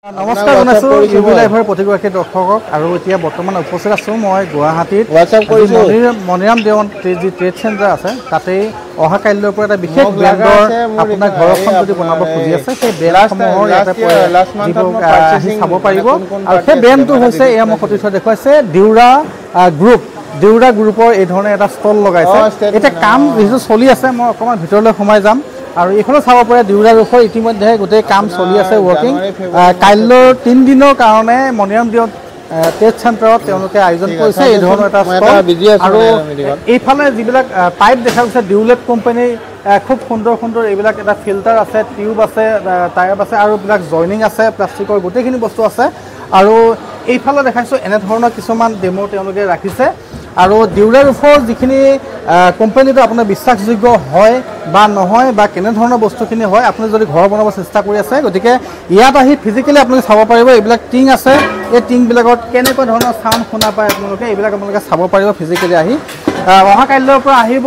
নমস্কাৰ জনাইছো ইউবি লাইভৰ প্ৰতিগৰাকী দৰ্শকক আৰু এতিয়া বৰ্তমান উপস্থিত আছো মই গুৱাহাটীত মনিৰাম দেৱান যি ট্ৰেড চেণ্টাৰ আছে তাতেই অহা কাইলৈৰ পৰা এটা বিশেষ ব্ৰেণ্ডৰ আপোনাৰ ঘৰখন যদি বনাব খুজি আছে সেই ব্ৰেণ্ডসমূহৰ ইয়াতে আহি চাব পাৰিব আৰু সেই ব্ৰেণ্ডটো হৈছে এয়া মই প্ৰতিষ্ঠা দেখুৱাইছে দেউৰা গ্ৰুপৰ এই ধৰণে এটা ষ্টল লগাইছে এতিয়া কাম যিটো চলি আছে মই অকণমান ভিতৰলৈ সোমাই যাম আৰু এইখনো চাব পাৰে দেউৰা গ্ৰুপৰ ইতিমধ্যে গোটেই কাম চলি আছে ৱৰ্কিং কাইলৈৰ 3 দিনৰ কাৰণে মনিৰাম দেৱান ট্ৰেড চেণ্টাৰত তেওঁলোকে আয়োজন কৰিছে এই ধৰণৰ এটা ষ্টল আৰু এইফালে যিবিলাক পাইপ দেখা গৈছে ডিউলেট কোম্পানীৰ খুব সুন্দৰ এইবিলাক এটা ফিল্টাৰ আছে টিউব আছে টায়াৰ আছে আৰু এইবিলাক জইনিং আছে প্লাষ্টিকৰ গোটেইখিনি বস্তু আছে আৰু এইফালে দেখাইছোঁ এনেধৰণৰ কিছুমান ডেমো তেওঁলোকে ৰাখিছে আৰু দেউৰা গ্ৰুপৰ যিখিনি কোম্পানীটো আপোনাৰ বিশ্বাসযোগ্য হয় বা নহয় বা কেনেধৰণৰ বস্তুখিনি হয় আপুনি যদি ঘৰ বনাব চেষ্টা কৰি আছে গতিকে ইয়াত আহি ফিজিকেলি আপুনি চাব পাৰিব এইবিলাক টিং আছে এই টিংবিলাকত কেনেকুৱা ধৰণৰ চাউণ্ড শুনা পায় এইবিলাক আপোনালোকে চাব পাৰিব ফিজিকেলি আহি অহা কাইলৈৰ পৰা আহিব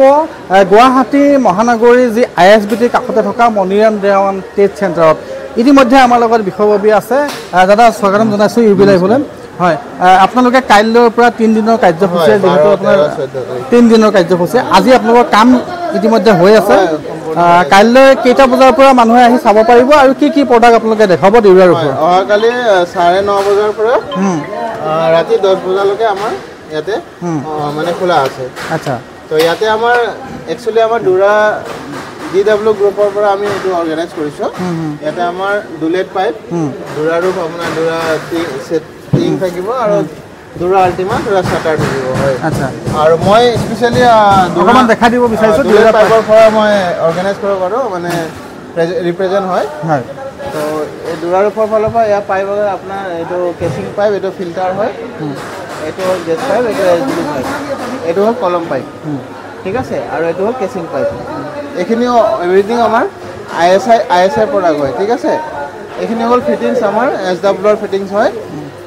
গুৱাহাটী মহানগৰীৰ যি ISBTৰ কাষতে থকা মনিৰাম দেৱান ট্ৰেড চেণ্টাৰত ইতিমধ্যে আমাৰ লগত বিষয়ববী আছে দাদা স্বাগতম জনাইছোঁ ইউবি লাইভলৈ হয় আপোনালোকে কাইলৈৰ পৰা 3 দিনৰ কাৰ্যসূচী যেহেতু আপোনাৰ 3 দিনৰ কাৰ্যসূচী আজি আপোনালোকৰ কাম ইতিমধ্যে হৈ আছে কাইলৈ কেইটা বজাৰ পৰা মানুহে আহি চাব পাৰিব আৰু কি প্ৰডাক্ট আপোনালোকে দেখাব দেউৰাৰ ওপৰত অহাকালি 9:30 বজাৰ পৰা ৰাতি 10 বজালৈকে আমাৰ ইয়াতে মানে খোলা আছে আচ্ছা তো ইয়াতে আমাৰ একচুয়ালি আমাৰ দুৰা DW গ্ৰুপৰ পৰা আমি এইটো অৰ্গানাইজ কৰিছো ইয়াতে আমাৰ ডুলেট পাইপ দুৰা ৰূপ আপোনাৰ দুৰা টিং থাকিব আৰু দুৰা আল্টিমা দুৰা শাটাৰ থাকিব হয় আচ্ছা আৰু মই স্পেশালি দুৰামান দেখা দিব বিচাৰিছো দুৰা পাইপৰ পৰা মই অৰ্গানাইজ কৰিব পাৰো মানে ৰিপ্ৰেজেন্ট হয় হয় তো এই দুৰা ৰূপৰ ফালৰ পৰা ইয়া পাইপ আপোনাৰ এইটো কেচিং পাইপ এইটো ফিল্টাৰ হয় এইটো গেছ পাইপ এইটো SBT পাইপ এইটো হ'ল কলম পাইপ ঠিক আছে আৰু এইটো হ'ল কেচিং পাইপ এইখিনি এভৰিথিং আমাৰ ISI প্ৰডাক্ট হয় ঠিক আছে এইখিনি হ'ল ফিটিংছ আমাৰ SWৰ ফিটিংছ হয়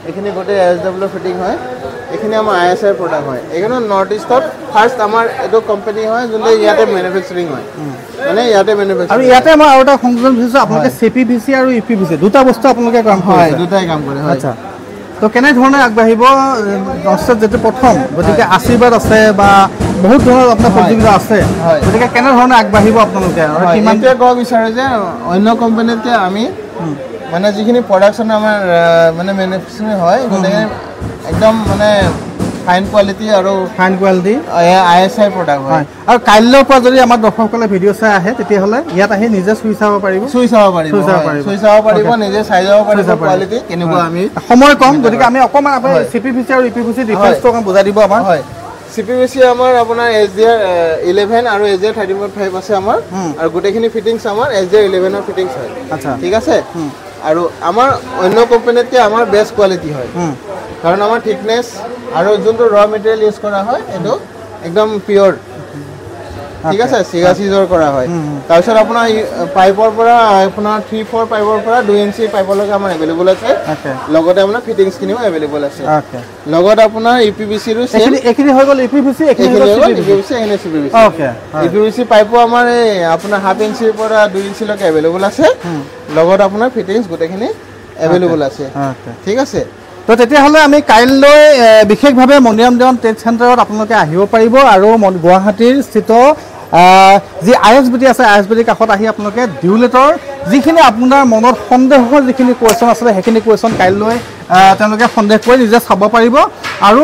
এইখিনি গোটেই SWৰ ফিটিং হয় এইখিনি আমাৰ ISI প্ৰডাক্ট হয় এইখিনি নৰ্থ ইষ্টত ফাৰ্ষ্ট আমাৰ এইটো কোম্পানী হয় যোনটো ইয়াতে মেনুফেকচাৰিং হয় মানে ইয়াতে মেনুফেকচাৰিং আৰু ইয়াতে মই আৰু এটা সংযোজন বিচাৰিছোঁ আপোনালোকে CPVC আৰু UPVC দুটা বস্তু আপোনালোকে কাম কৰে হয় দুটাই কাম কৰে হয় আচ্ছা তো কেনেধৰণে আগবাঢ়িব দৰ্শক যেটো প্ৰথম গতিকে আশীৰ্বাদ আছে বা বহুত ধৰণৰ আপোনাৰ প্ৰতিযোগিতা আছে গতিকে কেনেধৰণে আগবাঢ়িব আপোনালোকে আৰু কিমানটোৱে ক'ব বিচাৰে যে অন্য কোম্পানীতকৈ আমি মানে যিখিনি প্ৰডাকশ্যন আমাৰ মানে মেনুফেকচাৰিং হয় গোটেই একদম মানে ফাইন কোৱালিটি ISI প্ৰডাক্ট হয় আৰু কাইলৈৰ পৰা যদি আমাৰ দৰ্শকসকলে ভিডিঅ' চাই আহে তেতিয়াহ'লে ইয়াত আহি নিজে চুই চাব পাৰিব নিজে চাই যাব পাৰিব কোৱালিটি কেনেকুৱা আমি সময় কম গতিকে আমি অকণমান আপুনি CPVC আৰু UPVC ডিফাৰেন্সটো অকণমান বুজাই দিব আমাৰ হয় CPVC আমাৰ আপোনাৰ SDR 11 আৰু SDR 13.5 আছে আমাৰ আৰু গোটেইখিনি ফিটিংছ আমাৰ SDR 11 ৰ ফিটিংছ হয় আচ্ছা ঠিক আছে আৰু আমাৰ অন্য কোম্পানীতকৈ আমাৰ বেষ্ট কোৱালিটি হয় কাৰণ আমাৰ থিকনেছ আৰু যোনটো ৰ মেটেৰিয়েল ইউজ কৰা হয় এইটো একদম পিয়ৰ ঠিক আছে চিগাচিজৰ কৰা হয় তাৰপিছত আপোনাৰ পাইপৰ পৰা আপোনাৰ 3-4 পাইপৰ পৰা 2 ইঞ্চি পাইপলৈকে আমাৰ এভেইলেবল আছে লগতে আপোনাৰ ফিটিংছখিনিও এভেইলেবল আছে লগত আপোনাৰ UPVC ৰো এইখিনি হৈ গ'ল UPVC এইখিনি ওকে UPVC পাইপো আমাৰ আপোনাৰ 1/2 ইঞ্চিৰ পৰা 2 ইঞ্চিলৈকে এভেইলেবল আছে লগত আপোনাৰ ফিটিংছ গোটেইখিনি এভেইলেবল আছে ঠিক আছে তো তেতিয়াহ'লে আমি কাইলৈ বিশেষভাৱে মনিৰাম দেৱান ট্ৰেড চেণ্টাৰত আপোনালোকে আহিব পাৰিব আৰু গুৱাহাটীৰ স্থিত যি ISBT আছে ISBTৰ কাষত আহি আপোনালোকে ডিউলেটৰ যিখিনি আপোনাৰ মনত সন্দেহৰ যিখিনি কুৱেশ্যন আছিলে সেইখিনি কুৱেশ্যন কাইলৈ তেওঁলোকে সন্দেহ কৰি নিজে চাব পাৰিব আৰু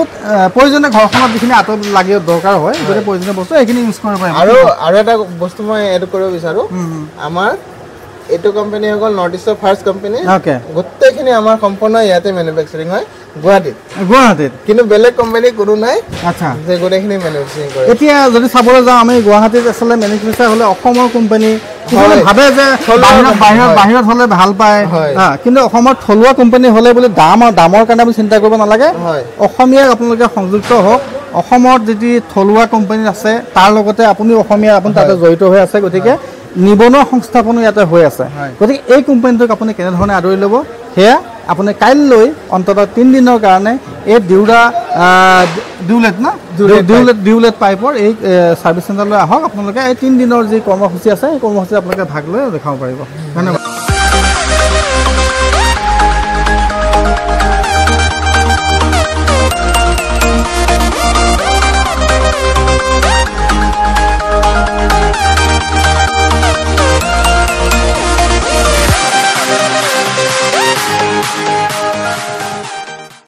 প্ৰয়োজনীয় ঘৰখনত যিখিনি আঁতৰত লাগি দৰকাৰ হয় যদি প্ৰয়োজনীয় বস্তু সেইখিনি ইউজ কৰিব পাৰিব আৰু এটা বস্তু মই এড কৰিব বিচাৰোঁ আমাৰ এইটো কোম্পানী হৈ গ'ল নৰ্থ ইষ্টৰ ফাৰ্ষ্ট কোম্পানী গোটেইখিনি আমাৰ সম্পূৰ্ণ ইয়াতে মেনুফেকচাৰিং হয় গুৱাহাটীত কিন্তু বেলেগ কোম্পানী কোনো নাই আচ্ছা যে গোটেইখিনি মেনুফেকচাৰিং কৰে এতিয়া যদি চাবলৈ যাওঁ আমি গুৱাহাটীত আচলতে মেনুফেকচাৰ হ'লে অসমৰ কোম্পানী ভাবে যে বাহিৰত হ'লে ভাল পায় কিন্তু অসমৰ থলুৱা কোম্পানী হ'লে বোলে দামৰ কাৰণে আপুনি চিন্তা কৰিব নালাগে অসমীয়া আপোনালোকে সংযুক্ত হওক অসমত যদি থলুৱা কোম্পানী আছে তাৰ লগতে আপুনি অসমীয়া আপুনি তাতে জড়িত হৈ আছে গতিকে নিবনুৱা সংস্থাপনো ইয়াতে হৈ আছে গতিকে এই কোম্পানীটোক আপুনি কেনেধৰণে আদৰি ল'ব সেয়া আপুনি কাইলৈ অন্ততঃ 3 দিনৰ কাৰণে এই ডিউলেট পাইপৰ এই সাৰ্ভিস চেণ্টাৰলৈ আহক আপোনালোকে এই 3 দিনৰ যি কৰ্মসূচী আছে এই কৰ্মসূচী আপোনালোকে ভাগ লৈ দেখাব পাৰিব ধন্যবাদ